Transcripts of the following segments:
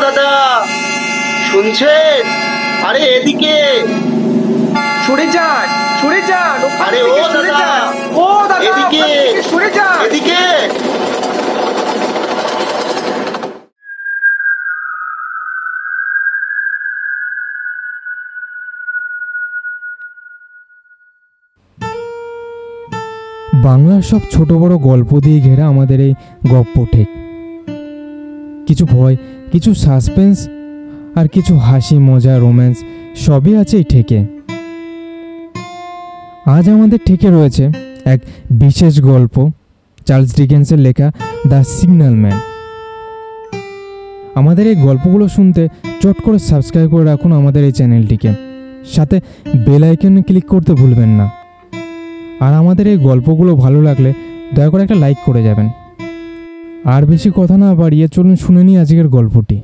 দাদা শুনছেন? আরে এদিকে সরে যান, সরে যান। আরে ও দাদা, ও দাদা, এদিকে সরে যান, এদিকে। বাংলার সব ছোট বড় গল্প দিয়ে ঘেরা আমাদের এই গপ্প ঠেক। কিছু ভয়, কিছু সাসপেন্স আর কিছু হাসি মজা রোম্যান্স সবই আছে এই ঠেকে। আজ আমাদের ঠেকে রয়েছে এক বিশেষ গল্প, চার্লস ডিকেন্সের লেখা দ্য সিগন্যাল ম্যান। আমাদের এই গল্পগুলো শুনতে চট করে সাবস্ক্রাইব করে রাখুন আমাদের এই চ্যানেলটিকে, সাথে বেল আইকনে ক্লিক করতে ভুলবেন না। আর আমাদের এই গল্পগুলো ভালো লাগলে দয়া করে একটা লাইক করে যাবেন। আর বেশি কথা না বাড়িয়ে চলুন শুনে নিই আজকের গল্পটি।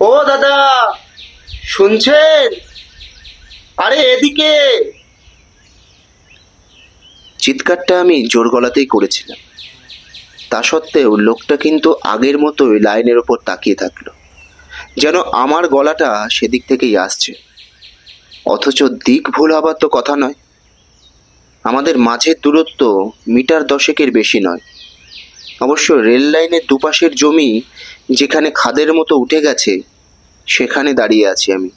ও দাদা শুনছেন? আরে এদিকে। চিৎকারটা আমি জোর গলাতেই করেছিলাম, তা সত্ত্বেও লোকটা কিন্তু আগের মতোই লাইনের ওপর তাকিয়ে থাকলো, যেন আমার গলাটা সেদিক থেকেই আসছে। অথচ দিক ভুল হবার তো কথা নয়। আমাদের মাঝের দূরত্ব মিটার 10 বেশি নয়। অবশ্য রেল লাইনের দুপাশের জমি যেখানে খাদের মতো উঠে গেছে সেখানে দাঁড়িয়ে আছি আমি।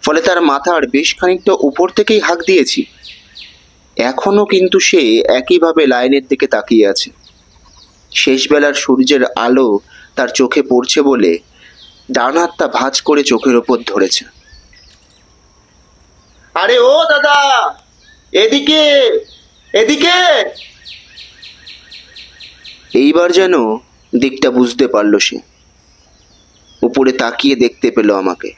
ফলে তার মাথার বেশ খানিকটা উপর থেকেই হাঁক দিয়েছি। এখনো কিন্তু সে একইভাবে লাইনের দিকে তাকিয়ে আছে। শেষবেলার সূর্যের আলো তার চোখে পড়ছে বলে ডান হাতটা ভাঁজ করে চোখের ওপর ধরেছে। আরে ও দাদা এদিকে এদিকে। এইবার যেন দিকটা বুঝতে পারল সে। উপরে তাকিয়ে দেখতে পেল আমাকে।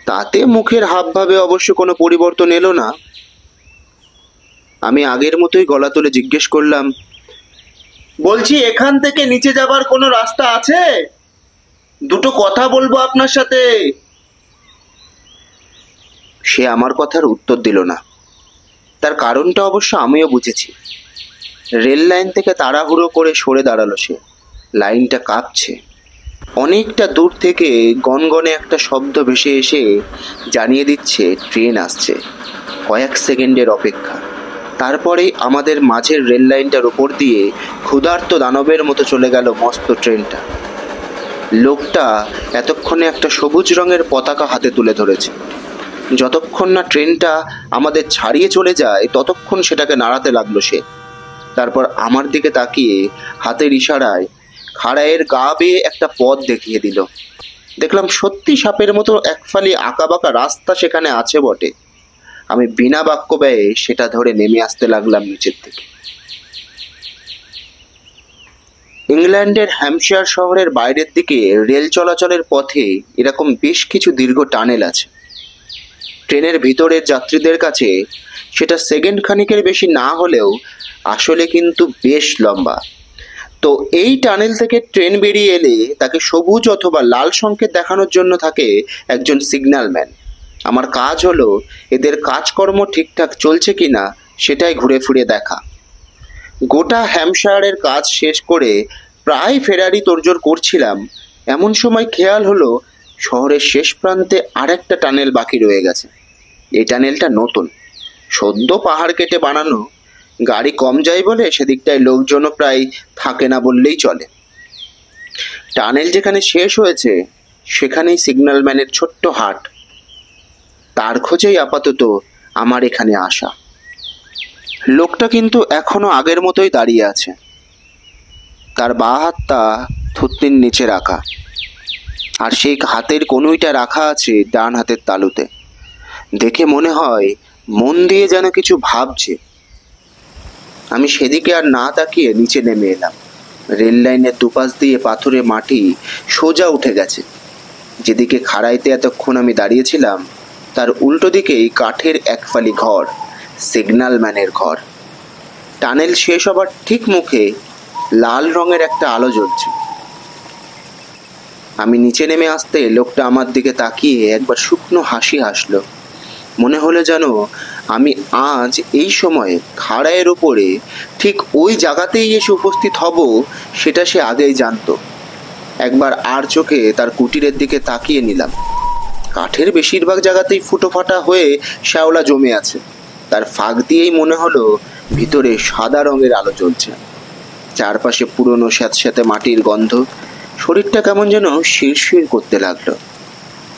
তাতে মুখের হাবভাবে অবশ্য কোনো পরিবর্তন এলো না। আমি আগের মতোই গলা তুলে জিজ্ঞেস করলাম, বলছি এখান থেকে নিচে যাবার কোনো রাস্তা আছে? দুটো কথা বলবো আপনার সাথে। সে আমার কথার উত্তর দিল না। তার কারণটা অবশ্য আমিও বুঝেছি। রেল লাইন থেকে তাড়াহুড়ো করে সরে দাঁড়ালো সে। লাইনটা কাঁপছে। অনেকটা দূর থেকে গনগনে একটা শব্দ ভেসে এসে জানিয়ে দিচ্ছে ট্রেন আসছে। কয়েক সেকেন্ডের অপেক্ষা। তারপরেই আমাদের মাঝের রেল লাইনটার উপর দিয়ে ক্ষুধার্ত দানবের মতো চলে গেল মস্ত ট্রেনটা। লোকটা এতক্ষণে একটা সবুজ রঙের পতাকা হাতে তুলে ধরেছে। যতক্ষণ না ট্রেনটা আমাদের ছাড়িয়ে চলে যায় ততক্ষণ সেটাকে নাড়াতে লাগলো সে। তারপর আমার দিকে তাকিয়ে হাতের ইশারায় খাড়াইয়ের গা বেয়ে একটা পথ দেখিয়ে দিল। দেখলাম সত্যি সাপের মতো একফালি আঁকাবাঁকা রাস্তা সেখানে আছে বটে। আমি বিনা বাক্য ব্যয়ে সেটা ধরে নেমে আসতে লাগলাম নিচের থেকে। ইংল্যান্ডের হ্যাম্পশায়ার শহরের বাইরের দিকে রেল চলাচলের পথে এরকম বেশ কিছু দীর্ঘ টানেল আছে। ট্রেনের ভিতরের যাত্রীদের কাছে সেটা সেকেন্ড খানিকের বেশি না হলেও আসলে কিন্তু বেশ লম্বা। তো এই টানেল থেকে ট্রেন বেরিয়ে এলে তাকে সবুজ অথবা লাল সংকেত দেখানোর জন্য থাকে একজন সিগন্যাল ম্যান। আমার কাজ হলো এদের কাজকর্ম ঠিকঠাক চলছে কিনা সেটাই ঘুরে ফিরে দেখা। গোটা হ্যাম্পশায়ারের কাজ শেষ করে প্রায় ফেরারি তোড়জোড় করছিলাম, এমন সময় খেয়াল হলো শহরের শেষ প্রান্তে আরেকটা টানেল বাকি রয়ে গেছে। এই টানেলটা নতুন, সদ্য পাহাড় কেটে বানানো। গাড়ি কম যায় বলে সেদিকটায় লোকজনও প্রায় থাকে না বললেই চলে। টানেল যেখানে শেষ হয়েছে সেখানেই সিগন্যাল ম্যানের ছোট্ট হাট। তার খোঁজেই আপাতত আমার এখানে আসা। লোকটা কিন্তু এখনো আগের মতোই দাঁড়িয়ে আছে। তার বাঁ হাতটা থুতনির নিচে রাখা, আর সেই হাতের কনুইটা রাখা আছে ডান হাতের তালুতে। দেখে মনে হয় মন দিয়ে যেন কিছু ভাবছে। আমি সেদিকে আর না তাকিয়ে নিচে নেমে এলাম। রেল লাইনের দুপাশ দিয়ে পাথুরে মাটি সোজা উঠে গেছে। যেদিকে খাড়াইতে এতক্ষণ আমি দাঁড়িয়েছিলাম তার উল্টো দিকেই কাঠের একফালি ঘর, সিগন্যাল ম্যানের ঘর। টানেল শেষ হবার ঠিক মুখে লাল রঙের একটা আলো জ্বলছে। আমি নিচে নেমে আসতে লোকটা আমার দিকে তাকিয়ে একবার শুকনো হাসি হাসলো। মনে হলো যেন আমি আজ এই সময়ে খাড়াইয়ের উপরে ঠিক ওই জায়গাতেই এসে উপস্থিত হব সেটা সে আগেই জানতো। একবার আর চোখে তার কুটিরের দিকে তাকিয়ে নিলাম। কাঠের বেশিরভাগ জায়গাতেই ফুটো ফাটা হয়ে শ্যাওলা জমে আছে। তার ফাঁক দিয়েই মনে হলো ভিতরে সাদা রঙের আলো জ্বলছে। চারপাশে পুরনো স্যাঁতস্যাঁতে মাটির গন্ধ। শরীরটা কেমন যেন শিরশির করতে লাগলো।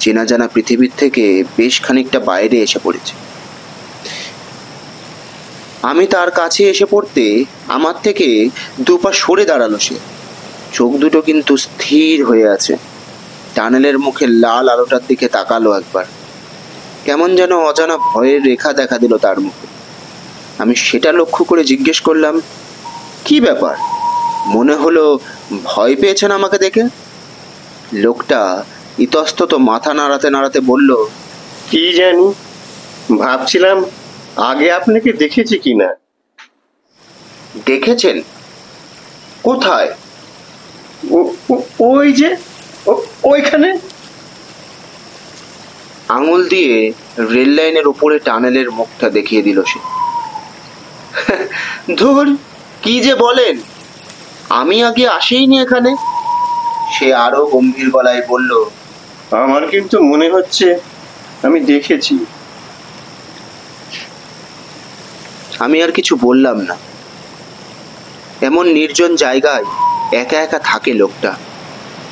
চেনা জানা পৃথিবীর থেকে বেশ খানিকটা বাইরে এসে পড়েছে। আমি তার কাছে এসে পড়তে আমার থেকে দুপা সরে দাঁড়ালো সে। চোখ দুটো কিন্তু স্থির হয়ে আছে। টানেলের মুখে লাল আলোটার দিকে তাকালো একবার। কেমন যেন অজানা ভয়ের রেখা দেখা দিল তার মুখে। আমি সেটা লক্ষ্য করে জিজ্ঞেস করলাম, কি ব্যাপার? মনে হলো ভয় পেয়েছেন আমাকে দেখে। লোকটা ইতস্তত মাথা নাড়াতে নাড়াতে বলল, কি জানি, ভাবছিলাম আগে আপনাকে দেখেছি কিনা। দেখেছেন? কোথায়? ওই যে ওইখানে। আঙুল দিয়ে রেল লাইনের উপরে টানেলের মুখটা দেখিয়ে দিল সে। ধুর, কি যে বলেন, আমি আগে আসিনি এখানে। সে আরো গম্ভীর গলায় বলল, আমার কিন্তু মনে হচ্ছে আমি দেখেছি। আমি আর কিছু বললাম না। এমন নির্জন জায়গায় একা একা থাকে লোকটা,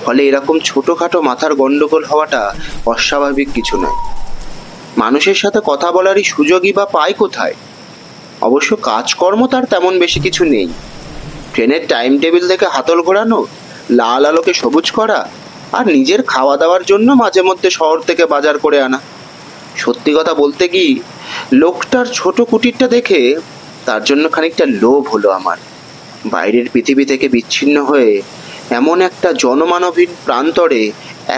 ফলে এরকম ছোটখাটো মাথার গন্ডগোল হওয়াটা অস্বাভাবিক কিছু নয়। মানুষের সাথে কথা বলারই সুযোগই বা পায় কোথায়? অবশ্য কাজকর্ম তার তেমন বেশি কিছু নেই। ট্রেনের টাইম টেবিল দেখে হাতল ঘোরানো, লাল আলোকে সবুজ করা, আর নিজের খাওয়া দাওয়ার জন্য মাঝে মধ্যে শহর থেকে বাজার করে আনা। সত্যি কথা বলতে কি, লোকটার ছোট কুটিরটা দেখে তার জন্য খানিকটা লোভ হলো আমার। বাইরের পৃথিবী থেকে বিচ্ছিন্ন হয়ে এমন একটা জনমানবহীন প্রান্তরে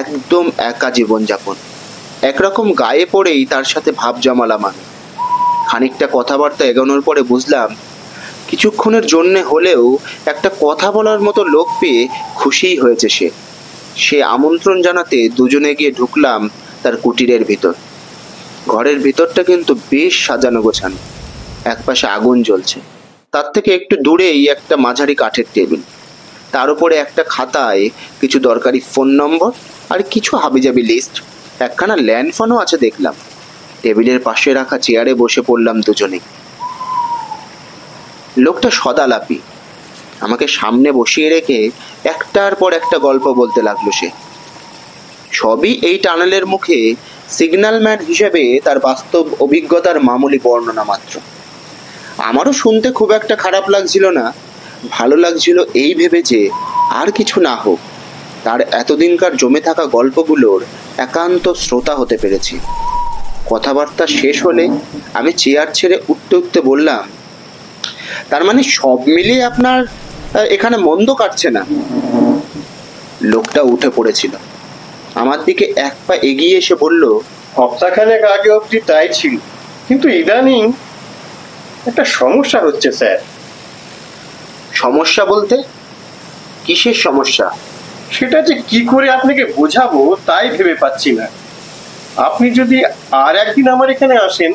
একদম একা জীবনযাপন। একরকম গায়ে পড়েই তার সাথে ভাব জমালাম আমি। খানিকটা কথাবার্তা এগোনোর পরে বুঝলাম, কিছুক্ষণের জন্যে হলেও একটা কথা বলার মতো লোক পেয়ে খুশিই হয়েছে সে। সে আমন্ত্রণ জানাতে দুজনে গিয়ে ঢুকলাম তার কুটিরের ভিতর। ঘরের ভিতরটা কিন্তু বেশ সাজানো গোছানো। একপাশে আগুন জ্বলছে, তার থেকে একটু দূরেই একটা মাঝারি কাঠের টেবিল। তার উপরে একটা খাতায় কিছু দরকারি ফোন নম্বর আর কিছু হাবিজাবি লিস্ট। একখানা ল্যান্ড ফোনও আছে দেখলাম। টেবিলের পাশে রাখা চেয়ারে বসে পড়লাম দুজনেই। লোকটা সদালাপি। আমাকে সামনে বসিয়ে রেখে একটার পর একটা গল্প বলতে লাগলো সে। সবই এই টানেলের মুখে সিগন্যালম্যান হিসেবে তার বাস্তব অভিজ্ঞতার মামুলি বর্ণনা মাত্র। আমারও শুনতে খুব একটা খারাপ লাগছিল না, ভালো লাগছিল এই ভেবে যে আর কিছু না হোক তার এতদিনকার জমে থাকা গল্পগুলোর একান্ত শ্রোতা হতে পেরেছি। কথাবার্তা শেষ হলে আমি চেয়ার ছেড়ে উঠতে উঠতে বললাম, তার মানে সব মিলিয়ে আপনার এখানে মন্দ কাটছে না? লোকটা উঠে পড়েছিল, আমার দিকে এক পা এগিয়ে এসে বলল, সপ্তাহখানেক আগে অবধি তাই ছিল, কিন্তু ইদানিং একটা সমস্যা হচ্ছে স্যার। সমস্যা বলতে? কিসের সমস্যা? সেটা যে কি করে আপনাকে বোঝাবো তাই ভেবে পাচ্ছি না। আপনি যদি আর একদিন আমার এখানে আসেন।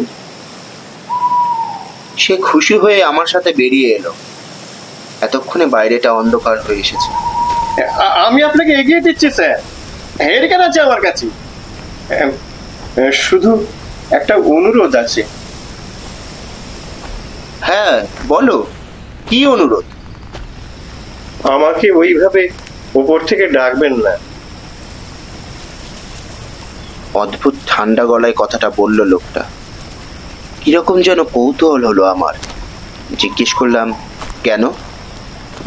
সে খুশি হয়ে আমার সাথে বেরিয়ে এলো। এতক্ষণে বাইরেটা অন্ধকার হয়ে এসেছে। আমি আপনাকে এগিয়ে দিচ্ছি স্যার, হেরকান আছে আমার কাছে। শুধু একটা অনুরোধ আছে। হ্যাঁ বলো, কি অনুরোধ? আমাকে ওইভাবে উপর থেকে ডাকবেন না। অদ্ভুত ঠান্ডা গলায় কথাটা বলল লোকটা। কিরকম যেন কৌতূহল হলো আমার। জিজ্ঞেস করলাম, কেন?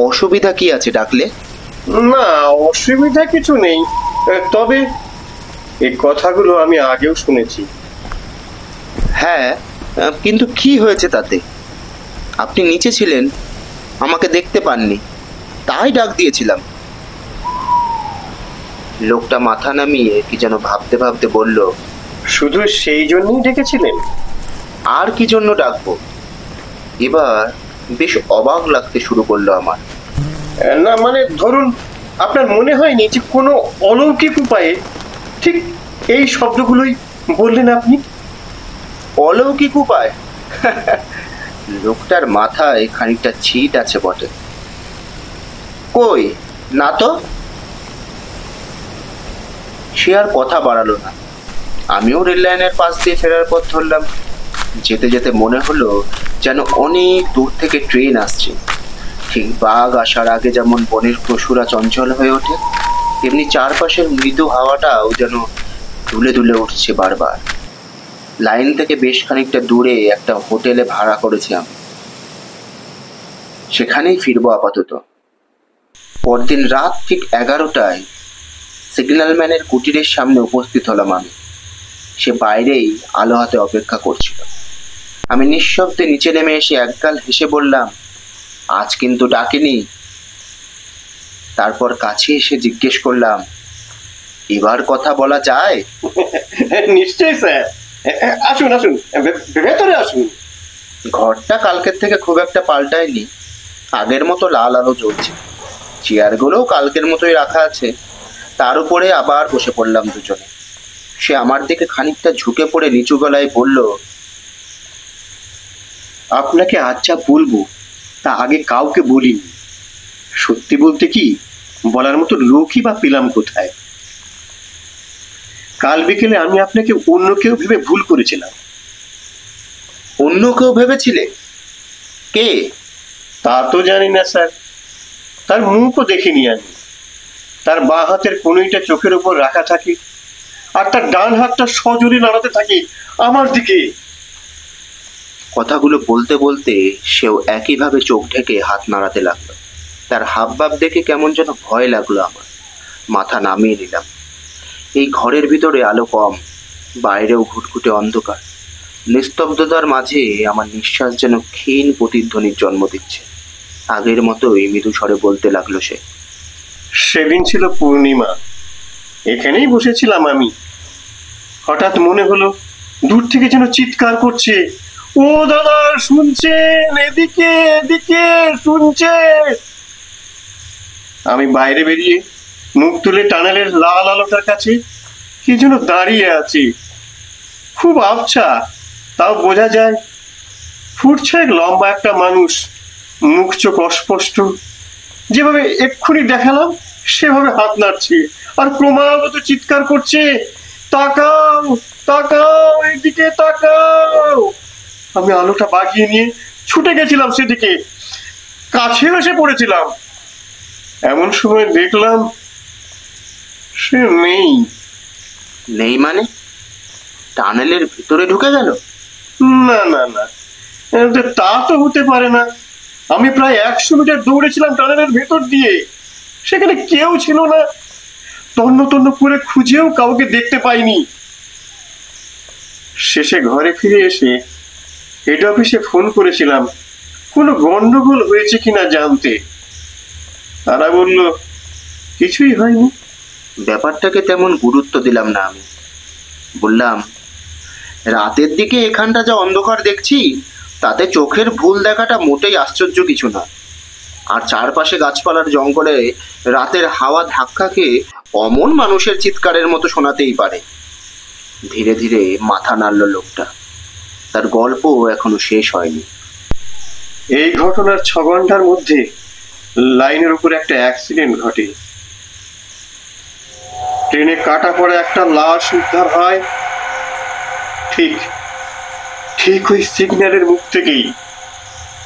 অসুবিধা কি আছে ডাকলে? না, অসুবিধা কিছু নেই, তবে এই কথাগুলো আমি আগেও শুনেছি। হ্যাঁ, কিন্তু কি হয়েছে তাতে? আপনি নিচে ছিলেন, আমাকে দেখতে পাননি, তাই ডাক দিয়েছিলাম। লোকটা মাথা নামিয়ে কি যেন ভাবতে ভাবতে বলল, শুধু সেই জন্যই ডেকেছিলেন? আর কি জন্য ডাকবো? এবার বেশ অবাক লাগতে শুরু করলো আমার। না মানে ধরুন, আপনার মনে হয়নি যে কোনো অলৌকিক উপায়ে ঠিক এই শব্দগুলোই বললেন আপনি? অলৌকিক উপায়? লোকটার মাথায় খানিকটা ছিট আছে বটে। কই না তো। সে আর কথা বাড়ালো না। আমিও রেল লাইনের পাশ দিয়ে ফেরার পথ ধরলাম। যেতে যেতে মনে হলো যেন অনেক দূর থেকে ট্রেন আসছে। ঠিক বাঘ আসার আগে যেমন বনের পশুরা চঞ্চল হয়ে ওঠে, তেমনি চারপাশের মৃদু হাওয়াটাও যেন দুলে দুলে উঠছে বারবার। লাইন থেকে বেশ খানিকটা দূরে একটা হোটেলে ভাড়া করেছি আমি, সেখানেই ফিরবো আপাতত। পরদিন রাত ঠিক 11টায় সিগন্যালম্যানের কুটিরের সামনে উপস্থিত হলাম আমি। সে বাইরেই আলো হাতে অপেক্ষা করছিল। আমি নিঃশব্দে নিচে নেমে এসে একগাল হেসে বললাম, আজ কিন্তু ডাকেনি। তারপর কাছে এসে জিজ্ঞেস করলাম, এবার কথা বলা যায়? নিশ্চয়ই স্যার, আসুন আসুন, ভেতরে আসুন। ঘরটা কালকের থেকে খুব একটা পাল্টায়নি। আগের মতো লাল আলো জ্বলছে, চেয়ারগুলোও কালকের মতোই রাখা আছে। তার উপরে আবার বসে পড়লাম দুজনে। সে আমার দিকে খানিকটা ঝুঁকে পড়ে নিচু গলায় বলল, আপনাকে আচ্ছা বলবো তা আগে কাউকে বলিনি। সত্যি বলতে কি, বলার মতো লোকই বা পেলাম কোথায়। কাল বিকেলে আমি আপনাকে অন্য কেউ ভেবে ভুল করেছিলাম। অন্য কেউ ভেবেছিলে? কে? তা তো জানি না স্যার, তার মুখও দেখিনি আমি। তার বাঁ হাতের কনুইটা চোখের উপর রাখা থাকে, আর তার ডান হাতটা সজোরে নাড়াতে থাকে আমার দিকে। কথাগুলো বলতে বলতে সেও একইভাবে চোখ ঢেকে হাত নাড়াতে লাগলো। তার হাবভাব দেখে কেমন যেন ভয় লাগলো আমার। মাথা নামিয়ে নিলাম। এই ঘরের ভিতরে আলো কম, বাইরেও ঘুটঘুটে অন্ধকার। নিস্তব্ধতার মাঝে আমার নিঃশ্বাস যেন ক্ষীণ প্রতিধ্বনির জন্ম দিচ্ছে। আগের মতোই মৃদু স্বরে বলতে লাগলো সে। সেদিন ছিল পূর্ণিমা, এখানেই বসেছিলাম আমি। হঠাৎ মনে হলো দূর থেকে যেন চিৎকার করছে, ও দাদা শুনছেন, এদিকে এদিকে শুনছে। আমি বাইরে বেরিয়ে মুখ তুলে টানেলের লাল আলোটার কাছে কি যেন দাঁড়িয়ে আছি। খুব আবছা, তাও বোঝা যায়। ফুটছে লম্বা একটা মানুষ, মুখ চোখ অস্পষ্ট। যেভাবে এক্ষুনি দেখালাম সেভাবে হাত নাড়ছে আর ক্রমাগত চিৎকার করছে, তাকাও তাকাও, এদিকে তাকাও। আমি আলোটা বাগিয়ে নিয়ে ছুটে গেছিলাম সেদিকে, কাছে এসে পড়েছিলাম। এমন সময় দেখলাম সে নেই। নেই মানে? টানেলের ভিতরে ঢুকে গেল? না না না, তা তো হতে পারে না। আমি প্রায় 100 মিটার দৌড়েছিলাম টানেলের ভেতর দিয়ে, সেখানে কেউ ছিল না। তন্ন তন্ন করে খুঁজেও কাউকে দেখতে পাইনি। শেষে ঘরে ফিরে এসে হেড অফিসে ফোন করেছিলাম কোনো গন্ডগোল হয়েছে কিনা জানতে। তারা বলল কিছুই হয়নি। ব্যাপারটাকে তেমন গুরুত্ব দিলাম না আমি। বললাম, রাতের দিকে এখানটা যা অন্ধকার দেখছি তাতে চোখের ভুল দেখাটা মোটেই আশ্চর্য কিছু না। আর চারপাশে গাছপালার জঙ্গলে রাতের হাওয়া ধাক্কা খেয়ে অমন মানুষের চিৎকারের মতো শোনাতেই পারে। ধীরে ধীরে মাথা নাড়ল লোকটা। তার গল্প এখনো শেষ হয়নি। এই ঘটনার 6 ঘন্টার মধ্যে লাইনের উপরে একটা অ্যাক্সিডেন্ট ঘটে। ট্রেনে কাটা পড়ে একটা লাশ উদ্ধার হয় ঠিক ঠিক ওই সিগন্যালের মুখ থেকেই।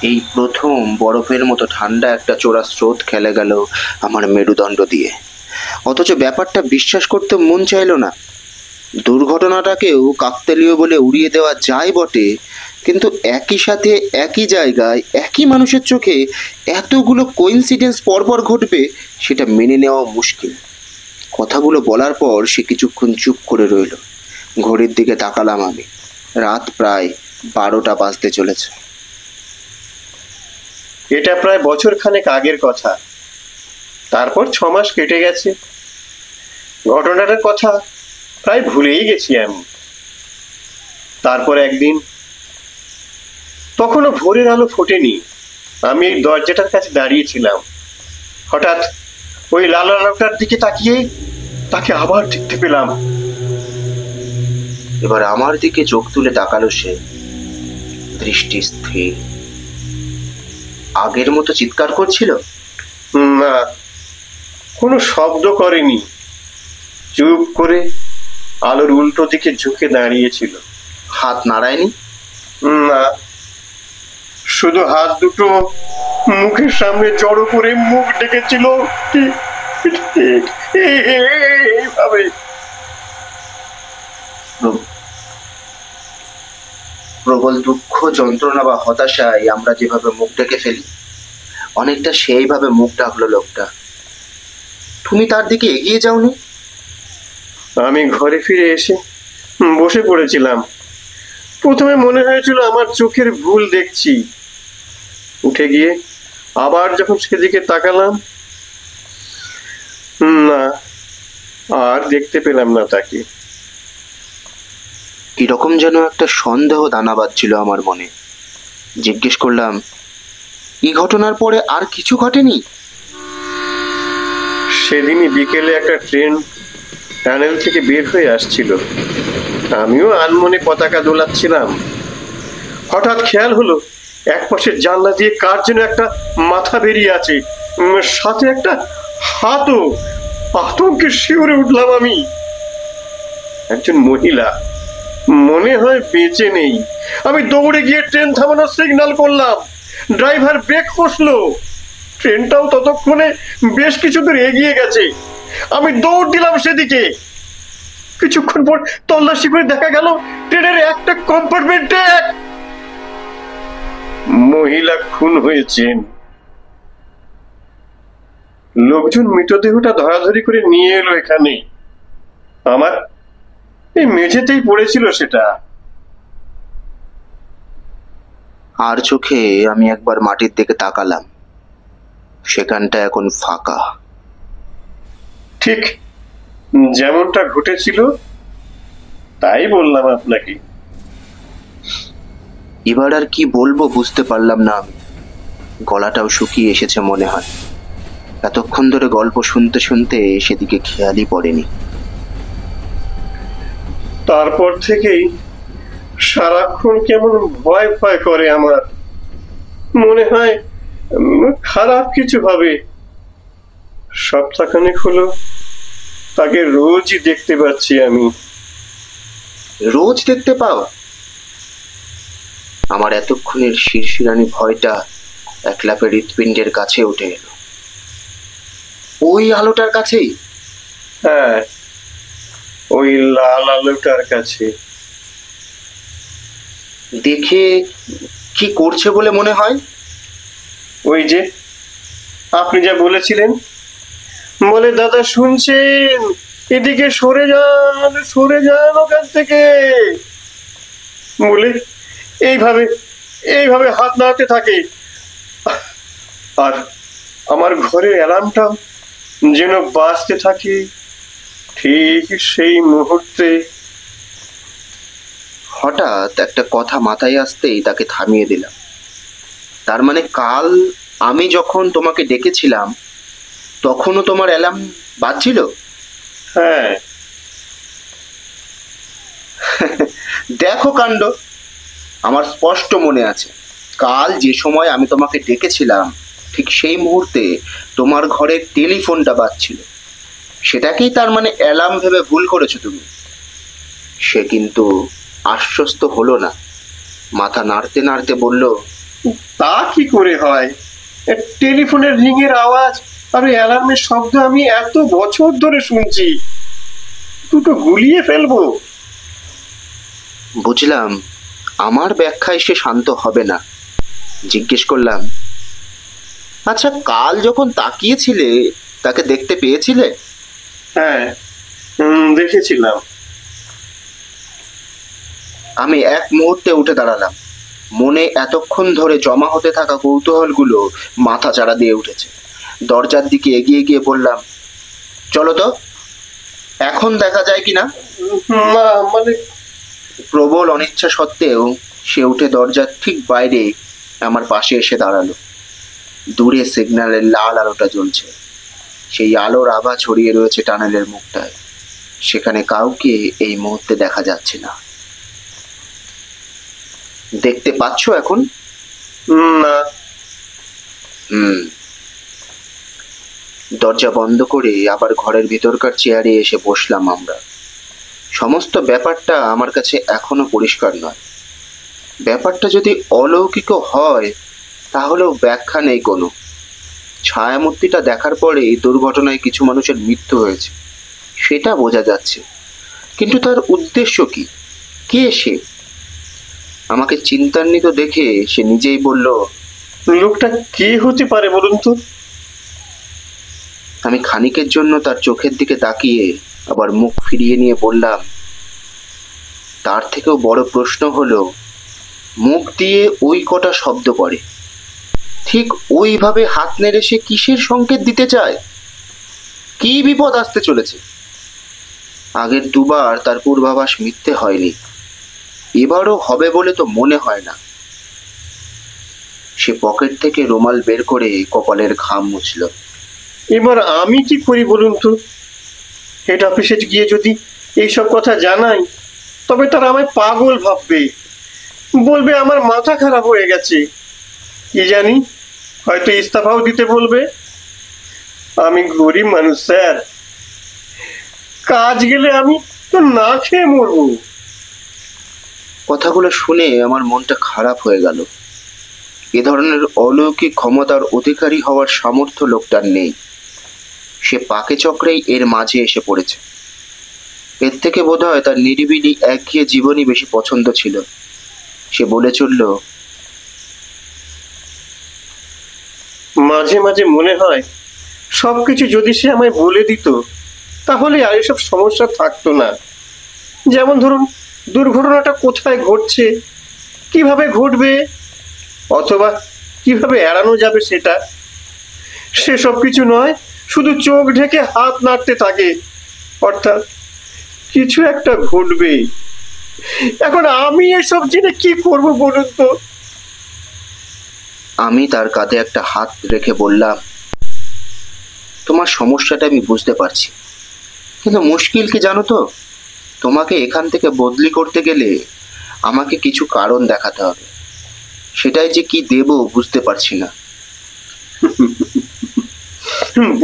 এই প্রথম বরফের মতো ঠান্ডা একটা চোরা স্রোত খেলে গেল আমার মেরুদণ্ড দিয়ে। অথচ ব্যাপারটা বিশ্বাস করতে মন চাইল না। দুর্ঘটনাটাকেও কাকতালীয় বলে উড়িয়ে দেওয়া যায় বটে, কিন্তু একই সাথে একই জায়গায় একই মানুষের চোখে এতগুলো কোইন্সিডেন্স পরপর ঘটবে সেটা মেনে নেওয়া মুশকিল। কথাগুলো বলার পর সে কিছুক্ষণ চুপ করে রইল। ঘড়ির দিকে তাকালাম আমি। রাত প্রায় 12টা বাজতে চলেছে। এটা প্রায় বছর খানেক আগের কথা। তারপর 6 মাস কেটে গেছে। ঘটনাটার কথা প্রায় ভুলেই গেছি আমি। তারপর একদিন, তখনও ভোরের আলো ফোটেনি, আমি এই দরজাটার কাছে দাঁড়িয়েছিলাম। হঠাৎ ওই লাল আলোটার দিকে তাকিয়ে তাকে আবার দেখতে পেলাম। এবার আমার দিকে চোখ তুলে তাকালো সে। দৃষ্টি স্থির। আগের মতো চিৎকার করছিল? না, কোনো শব্দ করেনি, চুপ করে আলোর উল্টো দিকে ঝুঁকে দাঁড়িয়েছিল। হাত নাড়ায়নি? না, শুধু হাত দুটো মুখের সামনে জড়ো করে মুখ ডেকেছিল এইভাবে। প্রবল দুঃখ, যন্ত্রণা বা হতাশায় আমরা যেভাবে মুখ ডেকে ফেলি, অনেকটা সেইভাবে মুখ ডাকলো লোকটা। তুমি তার দিকে এগিয়ে যাওনি? আমি ঘরে ফিরে এসে বসে পড়েছিলাম। প্রথমে মনে হয়েছিল আমার চোখের ভুল দেখছি। উঠে গিয়ে আবার যখন সেদিকে তাকালাম, না, আর দেখতে পেলাম না তাকে। কিরকম যেন একটা সন্দেহ দানা বাঁধছিল আমার মনে। জিজ্ঞেস করলাম, এই ঘটনার পরে আর কিছু ঘটেনি? সেদিনই বিকেলে একটা ট্রেন টানেল থেকে বের হয়ে আসছিল। আমিও আনমনে পতাকা দোলাচ্ছিলাম। হঠাৎ খেয়াল হলো এক পাশের জানলা দিয়ে কার যেন একটা মাথা বেরিয়ে আছে, সাথে একটা হাতও। আতঙ্কে শিউরে উঠলাম আমি। একজন মহিলা, মনে হয় বেঁচে নেই। আমি দৌড়ে গিয়ে ট্রেন থামানোর সিগন্যাল করলাম। Driver break কষলো। ট্রেনটাও ততক্ষণে বেশ কিছু দূর এগিয়ে গেছে। আমি দৌড় দিলাম সেদিকে। কিছুক্ষণ পর তল্লাশি করে দেখা গেল ট্রেনের একটা কম্পার্টমেন্টে এক মহিলা খুন হয়েছেন। লোকজন মৃতদেহটা ধরাধরি করে নিয়ে এলো এখানে। আমার এই মেঝেতেই পড়েছিল সেটা। আর চোখে আমি একবার মাটির দিকে তাকালাম। সেখানটা এখন ফাঁকা। ঠিক যেমনটা ঘটেছিল তাই বললাম আপনাকে। এবার আর কি বলবো বুঝতে পারলাম না আমি। গলাটাও শুকিয়ে এসেছে মনে হয়। এতক্ষণ ধরে গল্প শুনতে শুনতে সেদিকে খেয়ালই পড়েনি। তারপর থেকেই সারাক্ষণ কেমন ভয় ভয় করে আমার। মনে হয় খারাপ কিছু হবে। সপ্তাহখানেক হলো তাকে রোজই দেখতে পাচ্ছি আমি। রোজ দেখতে পাও? আমার এতক্ষণের শিরশিরানি ভয়টা একলাপে হৃৎপিণ্ডের কাছে উঠে এলো। ওই আলোটার কাছেই? হ্যাঁ, ওই লাল আলোটার কাছে। দেখে কি করছে বলে মনে হয়? ওই যে আপনি যা বলেছিলেন, বলে দাদা শুনছেন, এদিকে সরে যান ওখান থেকে বলে এইভাবে এইভাবে হাত নাড়াতে থাকে। আর আমার ঘরের অ্যালার্মটাও যেন বাজতে থাকে ঠিক সেই মুহূর্তে। হঠাৎ একটা কথা মাথায় আসতেই তাকে থামিয়ে দিলাম। তার মানে কাল আমি যখন তোমাকে ডেকেছিলাম তখনও তোমার অ্যালার্ম বাজছিল? হ্যাঁ। দেখো কাণ্ড! আমার স্পষ্ট মনে আছে, কাল যে সময় আমি তোমাকে ডেকেছিলাম ঠিক সেই মুহূর্তে তোমার ঘরের টেলিফোনটা বাজছিল। সেটাকেই তার মানে অ্যালার্ম ভেবে ভুল করেছো তুমি। সে কিন্তু আশ্বস্ত হলো না। মাথা নাড়তে নাড়তে বলল, তা কি করে হয়? টেলিফোনের রিং এর আওয়াজ আর অ্যালার্মের শব্দ আমি এত বছর ধরে শুনছি। দুটো গুলিয়ে ফেলবো। বুঝলাম আমার ব্যাখ্যায় সে শান্ত হবে না। জিজ্ঞেস করলাম, আচ্ছা কাল যখন তাকিয়েছিলে তাকে দেখতে পেয়েছিলে? হ্যাঁ, দেখেছিলাম। আমি এক মুহূর্তে উঠে দাঁড়ালাম। মনে এতক্ষণ ধরে জমা হতে থাকা কৌতূহলগুলো মাথা চাড়া দিয়ে উঠেছে। দরজার দিকে এগিয়ে গিয়ে বললাম, চলো তো, এখন দেখা যায় কিনা। না মানে প্রবল অনিচ্ছা সত্ত্বেও সে উঠে দরজার ঠিক বাইরে আমার পাশে এসে দাঁড়ালো। দূরে সিগন্যালের লাল আলোটা জ্বলছে। সেই আলোর আভা ছড়িয়ে রয়েছে টানেলের মুখটায়। সেখানে কাউকে এই মুহূর্তে দেখা যাচ্ছে না। দেখতে পাচ্ছ এখন? না। হুম। দরজা বন্ধ করে আবার ঘরের ভিতরকার চেয়ারে এসে বসলাম আমরা। সমস্ত ব্যাপারটা আমার কাছে এখনো পরিষ্কার নয়। ব্যাপারটা যদি অলৌকিকও হয় তাহলেও ব্যাখ্যা নেই কোনো। ছায়ামূর্তিটা দেখার পরে এই দুর্ঘটনায় কিছু মানুষের মৃত্যু হয়েছে, সেটা বোঝা যাচ্ছে, কিন্তু তার উদ্দেশ্য কি? কে সে? আমাকে চিন্তান্বিত দেখে সে নিজেই বলল, লোকটা কে হতে পারে বলুন তো? আমি খানিকের জন্য তার চোখের দিকে তাকিয়ে আবার মুখ ফিরিয়ে নিয়ে বললাম, তার থেকেও বড় প্রশ্ন হলো, মুখ দিয়ে ওই কটা শব্দ করে, ঠিক ওইভাবে হাত নেড়ে সে কিসের সংকেত দিতে চায়? কি বিপদ আসতে চলেছে? আগের দুবার তার পূর্বাভাস মিথ্যে হয়নি, এবারও হবে বলে তো মনে হয় না। সে পকেট থেকে রুমাল বের করে কপালের ঘাম মুছল। এবার আমি কি করি বলুন তো? হেড অফিসে গিয়ে যদি এইসব কথা জানাই তবে তারা আমায় পাগল ভাববে, বলবে আমার মাথা খারাপ হয়ে গেছে। কি জানি, হয়তো ইস্তফাও দিতে বলবে। আমি গরিব মানুষ স্যার, কাজ গেলে আমি তো না খেয়ে মরবো। কথাগুলো শুনে আমার মনটা খারাপ হয়ে গেল। এ ধরনের অলৌকিক ক্ষমতার অধিকারী হওয়ার সামর্থ্য লোকটার নেই। সে পাকে চক্রেই এর মাঝে এসে পড়েছে। এর থেকে বোধহয় তার নিরিবিলি একঘেয়ে জীবনই বেশি পছন্দ ছিল। সে বলে চলল, মাঝে মাঝে মনে হয় সবকিছু যদি সে আমায় বলে দিত তাহলে আর এসব সমস্যা থাকতো না। যেমন ধরুন, দুর্ঘটনাটা কোথায় ঘটছে, কিভাবে ঘটবে, অথবা কিভাবে এড়ানো যাবে সেটা। সেসব কিছু নয়, শুধু চোখ ঢেকে হাত নাড়তে থাকে, অর্থাৎ কিছু একটা ঘটবে। এখন আমি এসব জেনে কি করব বলুন তো? আমি তার কাঁধে একটা হাত রেখে বললাম, তোমার সমস্যাটা আমি বুঝতে পারছি, কিন্তু মুশকিল কি জানো তো? তোমাকে এখান থেকে বদলি করতে গেলে আমাকে কিছু কারণ দেখাতে হবে। সেটাই যে কি দেব বুঝতে পারছি না।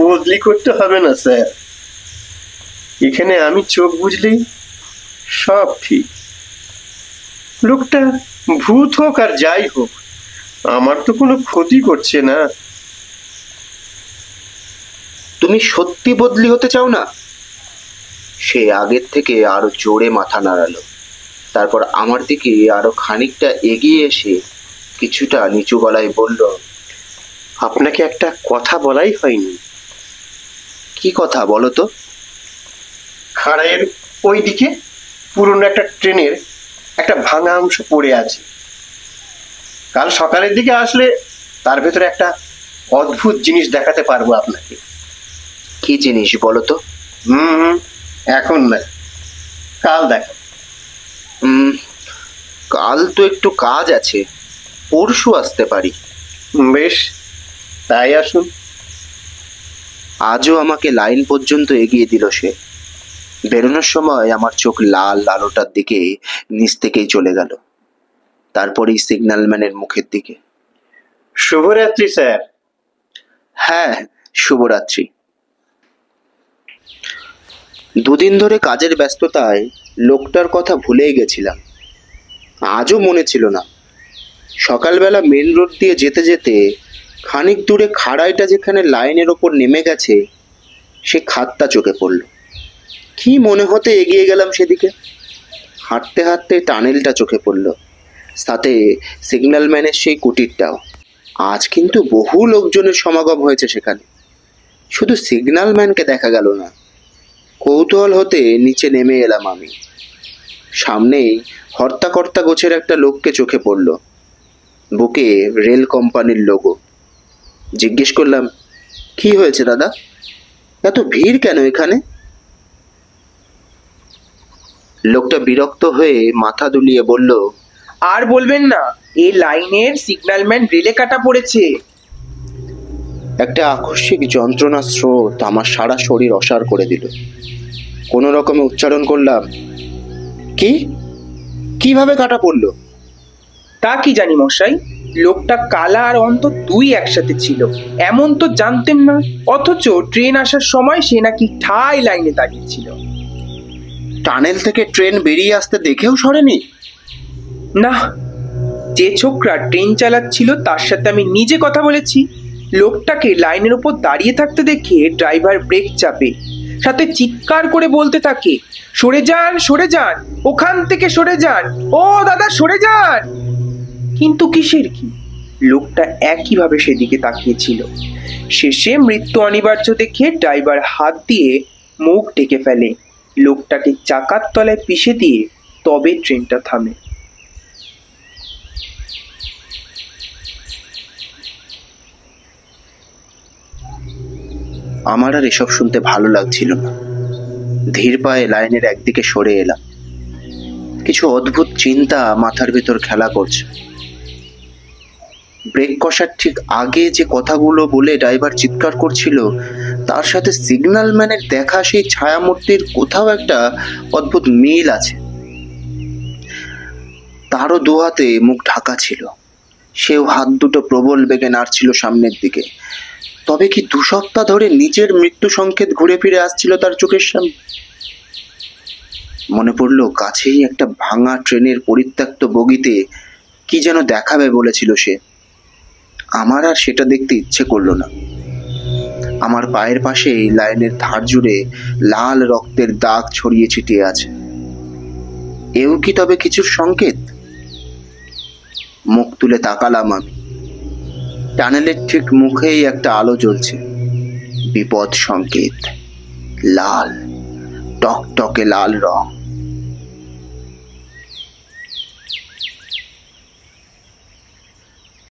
বদলি করতে হবে না স্যার, এখানে আমি চোখ বুঝলেই সব ঠিক। লোকটা ভূত হোক আর যাই হোক, আমার তো কোনো ক্ষতি করছে না। তুমি সত্যি বদলি হতে চাও না? সে আগের থেকে আরো জোরে মাথা নাড়ালো, তারপর আমার দিকে আরো খানিকটা এগিয়ে এসে কিছুটা নিচু গলায় বলল, আপনাকে একটা কথা বলাই হয়নি। কি কথা বলো তো? খাড়াইয়ের ওই দিকে পুরনো একটা ট্রেনের একটা ভাঙা অংশ পড়ে আছে। কাল সকালের দিকে আসলে তার ভেতরে একটা অদ্ভুত জিনিস দেখাতে পারবো আপনাকে। কি জিনিস বলো তো? এখন না, কাল দেখো। কাল তো একটু কাজ আছে, পরশু আসতে পারি। বেশ, তাই আসুন। আজও আমাকে লাইন পর্যন্ত এগিয়ে দিল সে। বেরোনোর সময় আমার চোখ লাল আলোটার দিকে নিচ থেকেই চলে গেল, তারপরেই সিগন্যালম্যানের মুখের দিকে। শুভরাত্রি স্যার। হ্যাঁ, শুভরাত্রি। দুদিন ধরে কাজের ব্যস্ততায় লোকটার কথা ভুলেই গেছিলাম। আজও মনে ছিল না। সকালবেলা মেন রোড দিয়ে যেতে যেতে খানিক দূরে খাড়াইটা যেখানে লাইনের ওপর নেমে গেছে সে খাতটা চোখে পড়ল। কি মনে হতে এগিয়ে গেলাম সেদিকে। হাঁটতে হাঁটতে টানেলটা চোখে পড়ল, সাথে সিগন্যালম্যানের সেই কুটিরটাও। আজ কিন্তু বহু লোকজনের সমাগম হয়েছে সেখানে, শুধু সিগন্যালম্যানকে দেখা গেল না। কৌতূহল হতে নিচে নেমে এলাম আমি। সামনেই হর্তাকর্তা গোছের একটা লোককে চোখে পড়ল, বুকে রেল কোম্পানির লোগো। জিজ্ঞেস করলাম, কি হয়েছে দাদা, এত ভিড় কেন এখানে? লোকটা বিরক্ত হয়ে মাথা দুলিয়ে বলল, আর বলবেন না, এই লাইনের সিগন্যালম্যান রেলে কাটা পড়েছে। একটা আকস্মিক যন্ত্রণার স্রোত আমার সারা শরীর অসাড় করে দিল। কোনো রকমে উচ্চারণ করলাম, কিভাবে কাটা পড়ল? তা কি জানি মশাই, লোকটা কালা আর অন্ধ দুই একসাথে ছিল এমন তো জানতেম না, অথচ ট্রেন আসার সময় সে নাকি ঠাই লাইনে দাঁড়িয়েছিল। টানেল থেকে ট্রেন বেরিয়ে আসতে দেখেও সরেনি? না, যে ছোকরা ট্রেন চালাচ্ছিল তার সাথে আমি নিজে কথা বলেছি। লোকটাকে লাইনের উপর দাঁড়িয়ে থাকতে দেখে ড্রাইভার ব্রেক চাপে, সাথে চিৎকার করে বলতে থাকে, সরে যান সরে যান, ওখান থেকে সরে যান, ও দাদা সরে যান। কিন্তু কিসের কি, লোকটা একইভাবে সেদিকে তাকিয়েছিল। শেষে মৃত্যু অনিবার্য দেখে ড্রাইভার হাত দিয়ে মুখ ঢেকে ফেলে, লোকটাকে চাকার তলায় পিষে দিয়ে তবে ট্রেনটা থামে। আমার আর এসব শুনতে ভালো লাগছিল না। ধীর পায়ে লাইনের একদিকে সরে এলাম। কিছু অদ্ভুত চিন্তা মাথার ভেতর খেলা করছে। ব্রেক কষার ঠিক আগে যে কথাগুলো বলে ড্রাইভার চিৎকার করছিল, তার সাথে সিগন্যাল ম্যানের দেখা সেই ছায়ামূর্তির কোথাও একটা অদ্ভুত মিল আছে। তারও দু হাতে মুখ ঢাকা ছিল, সেও হাত দুটো প্রবল বেগে নাড়ছিল সামনের দিকে। তবে কি 2 সপ্তাহ ধরে নিজের মৃত্যু সংকেত ঘুরে ফিরে আসছিল তার চোখের সামনে? মনে পড়লো কাছেই একটা ভাঙা ট্রেনের পরিত্যক্ত বগিতে কি যেন দেখাবে বলেছিল সে। আমার আর সেটা দেখতে ইচ্ছে করলো না। আমার পায়ের পাশেই লাইনের ধার জুড়ে লাল রক্তের দাগ ছড়িয়ে ছিটিয়ে আছে। এও কি তবে কিছুর সংকেত? মুখ তুলে তাকালাম আমি। টানেলের ঠিক মুখেই একটা আলো জ্বলছে। বিপদ সংকেত, লাল, টকটকে লাল রং।